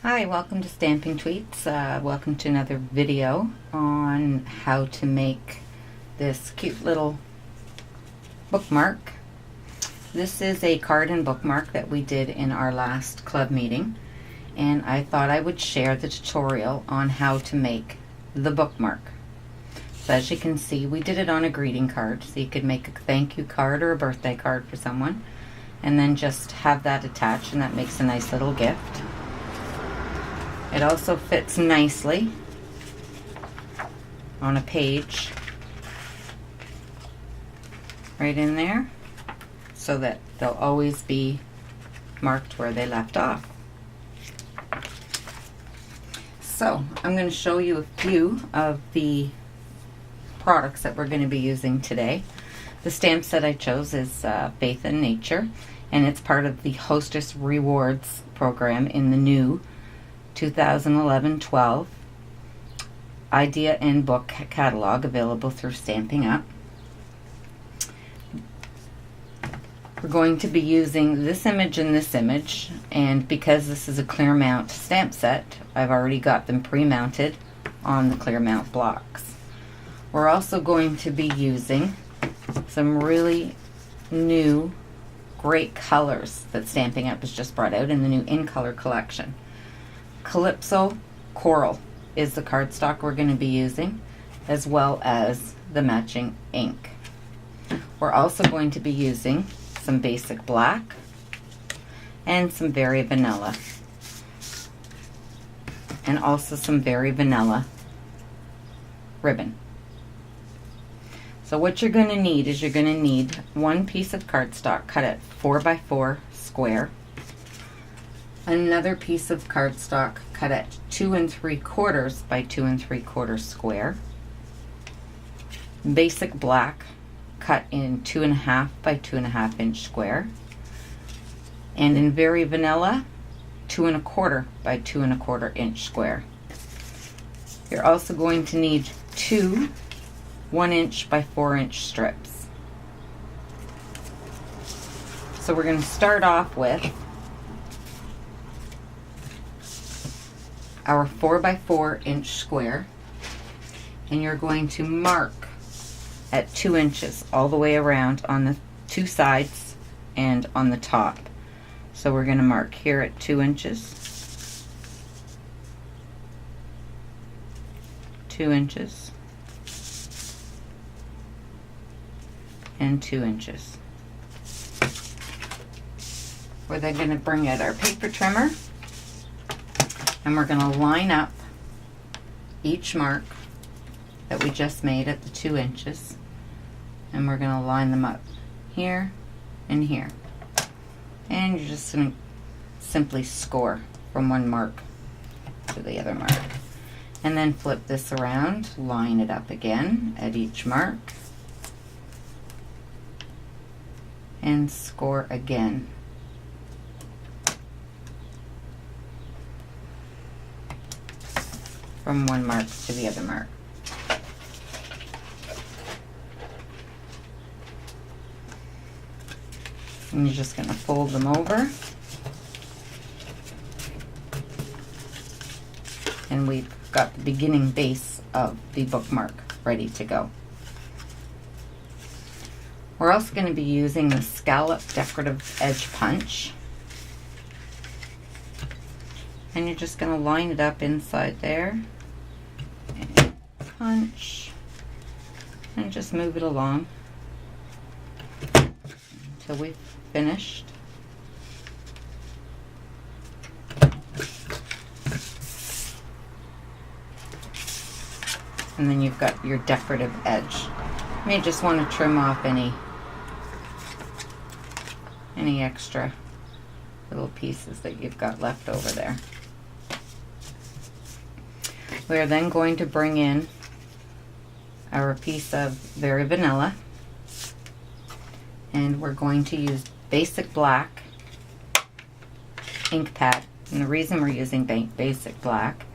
Hi, welcome to Stamping Tweets. Welcome to another video on how to make this cute little bookmark. This is a card and bookmark that we did in our last club meeting, and I thought I would share the tutorial on how to make the bookmark. So as you can see, we did it on a greeting card, so you could make a thank you card or a birthday card for someone, and then just have that attached, and that makes a nice little gift. It also fits nicely on a page right in there so that they'll always be marked where they left off. So I'm going to show you a few of the products that we're going to be using today. The stamp set I chose is Faith in Nature, and it's part of the Hostess Rewards program in the new 2011-12 idea and book catalog available through Stampin' Up. We're going to be using this image and this image, and because this is a clear mount stamp set, I've already got them pre-mounted on the clear mount blocks. We're also going to be using some really new great colors that Stampin' Up has just brought out in the new In Color collection. Calypso Coral is the cardstock we're going to be using, as well as the matching ink. We're also going to be using some basic black and some very vanilla, and also some very vanilla ribbon. So what you're going to need is you're going to need one piece of cardstock cut at 4x4 square, another piece of cardstock cut at 2 3/4 by 2 3/4 square, basic black cut in 2.5 by 2.5 inch square, and in very vanilla 2 1/4 by 2 1/4 inch square. You're also going to need 2 1 inch by 4 inch strips. So we're going to start off with our 4x4 inch square, and you're going to mark at 2 inches all the way around on the two sides and on the top. So we're going to mark here at 2 inches, 2 inches, and 2 inches. We're then going to bring out our paper trimmer, and we're going to line up each mark that we just made at the 2 inches, and we're going to line them up here and here. And you're just going to simply score from one mark to the other mark. And then flip this around, line it up again at each mark, and score again. From one mark to the other mark. And you're just going to fold them over, and we've got the beginning base of the bookmark ready to go. We're also going to be using the Scallop Decorative Edge Punch, and you're just going to line it up inside there and punch, and just move it along until we've finished. And then you've got your decorative edge. You may just want to trim off any extra little pieces that you've got left over there. We are then going to bring in our piece of very vanilla, and we're going to use basic black ink pad. And the reason we're using basic black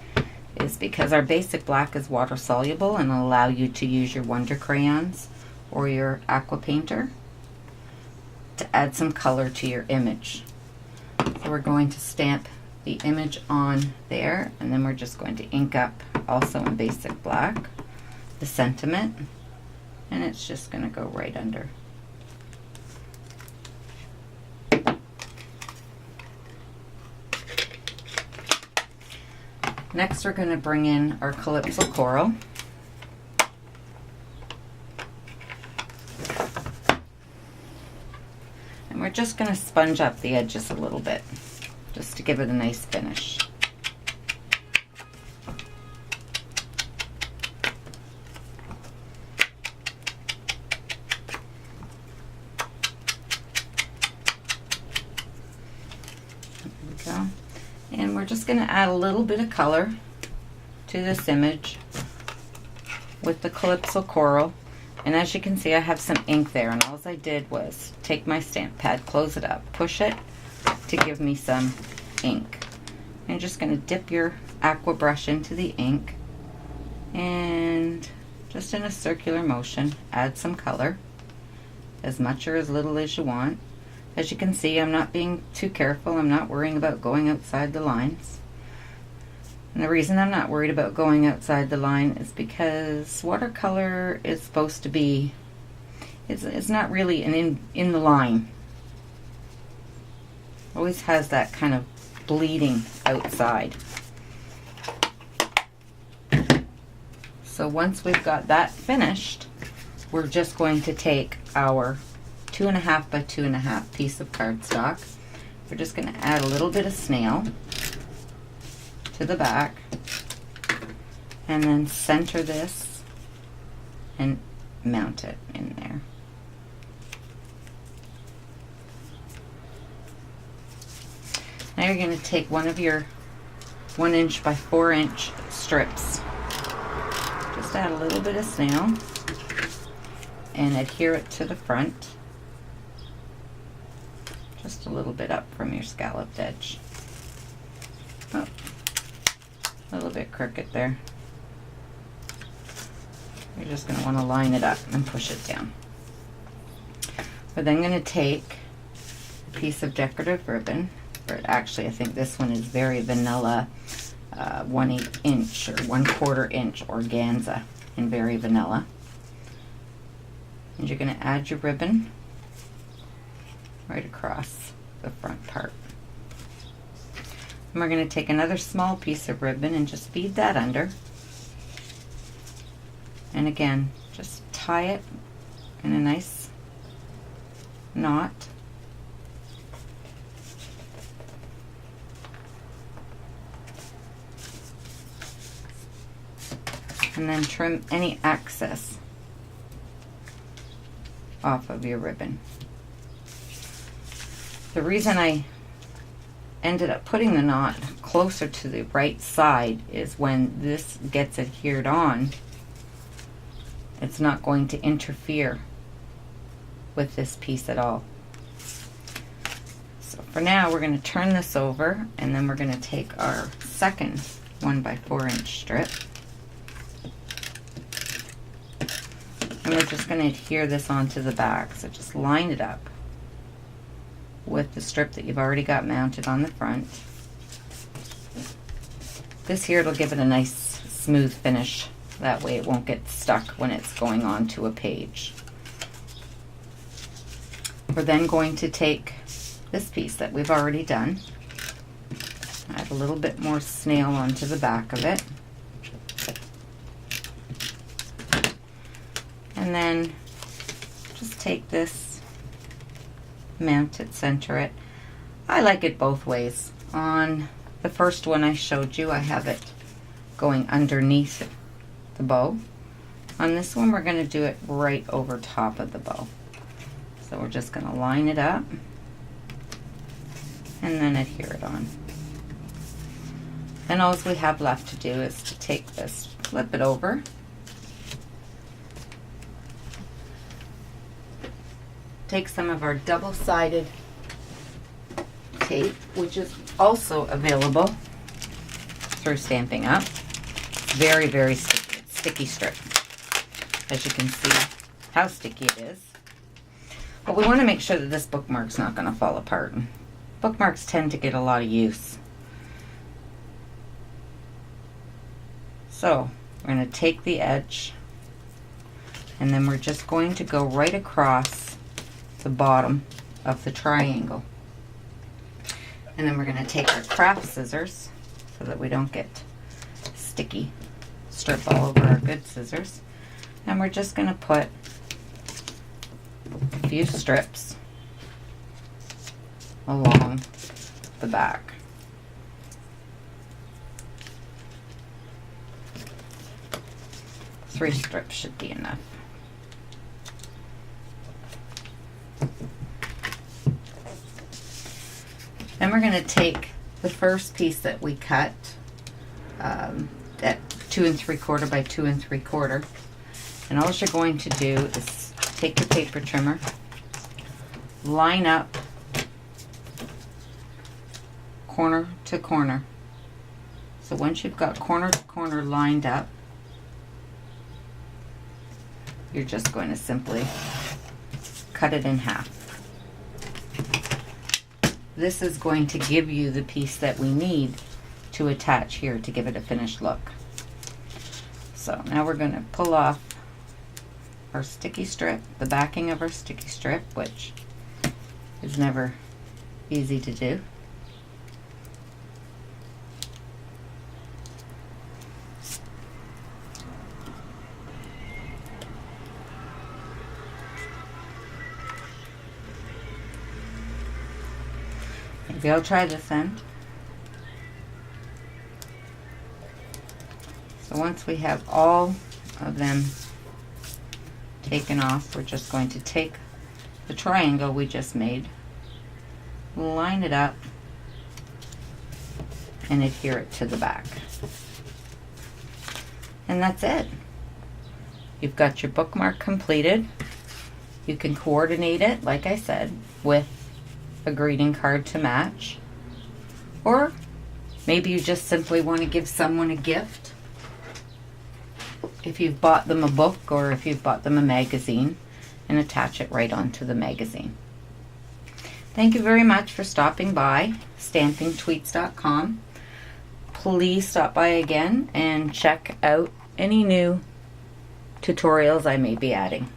is because our basic black is water soluble and will allow you to use your Wonder crayons or your aqua painter to add some color to your image. So we're going to stamp the image on there, and then we're just going to ink up, also in basic black, the sentiment, and it's just going to go right under. Next, we're going to bring in our Calypso coral. And we're just going to sponge up the edges a little bit, just to give it a nice finish. There we go. And we're just going to add a little bit of color to this image with the Calypso coral. And as you can see, I have some ink there, and all I did was take my stamp pad, close it up, push it to give me some ink. And you're just going to dip your aqua brush into the ink and just in a circular motion add some color, as much or as little as you want. As you can see, I'm not being too careful. I'm not worrying about going outside the lines. And the reason I'm not worried about going outside the line is because watercolor is supposed to be, it's not really in the line. Always has that kind of bleeding outside. So once we've got that finished, we're just going to take our 2.5 by 2.5 piece of cardstock. We're just going to add a little bit of snail to the back, and then center this and mount it in there. Now you're going to take one of your 1 inch by 4 inch strips. Just add a little bit of snail and adhere it to the front. Just a little bit up from your scalloped edge. Oh, a little bit crooked there. You're just going to want to line it up and push it down. We're then going to take a piece of decorative ribbon, or actually I think this one is very vanilla, 1/8 inch or 1/4 inch organza in very vanilla. And you're going to add your ribbon right across the front part. And we're going to take another small piece of ribbon and just feed that under. And again, just tie it in a nice knot. And then trim any excess off of your ribbon. The reason I ended up putting the knot closer to the right side is when this gets adhered on, it's not going to interfere with this piece at all. So for now, we're going to turn this over, and then we're going to take our second 1 by 4 inch strip, and we're just going to adhere this onto the back. So just line it up with the strip that you've already got mounted on the front. This here, it'll give it a nice smooth finish. That way it won't get stuck when it's going on to a page. We're then going to take this piece that we've already done, add a little bit more snail onto the back of it, and then just take this, mount it, center it. I like it both ways. On the first one I showed you, I have it going underneath the bow. On this one, we're going to do it right over top of the bow. So we're just going to line it up and then adhere it on. Then all we have left to do is to take this, flip it over, take some of our double-sided tape, which is also available through Stampin' Up. Very, very sticky strip. As you can see how sticky it is. But we want to make sure that this bookmark's not going to fall apart. Bookmarks tend to get a lot of use. So we're going to take the edge, and then we're just going to go right across the bottom of the triangle. And then we're going to take our craft scissors so that we don't get sticky strip all over our good scissors. And we're just going to put a few strips along the back. Three strips should be enough. Then we're going to take the first piece that we cut at 2 3/4 by 2 3/4, and all you're going to do is take your paper trimmer, line up corner to corner. So once you've got corner to corner lined up, you're just going to simply cut it in half. This is going to give you the piece that we need to attach here to give it a finished look. So now we're going to pull off our sticky strip, the backing of our sticky strip, which is never easy to do. Maybe I'll try this end. So once we have all of them taken off, we're just going to take the triangle we just made, line it up, and adhere it to the back. And that's it. You've got your bookmark completed. You can coordinate it, like I said, with a greeting card to match, or maybe you just simply want to give someone a gift if you've bought them a book or if you've bought them a magazine, and attach it right onto the magazine. Thank you very much for stopping by stampingtweets.com. Please stop by again and check out any new tutorials I may be adding.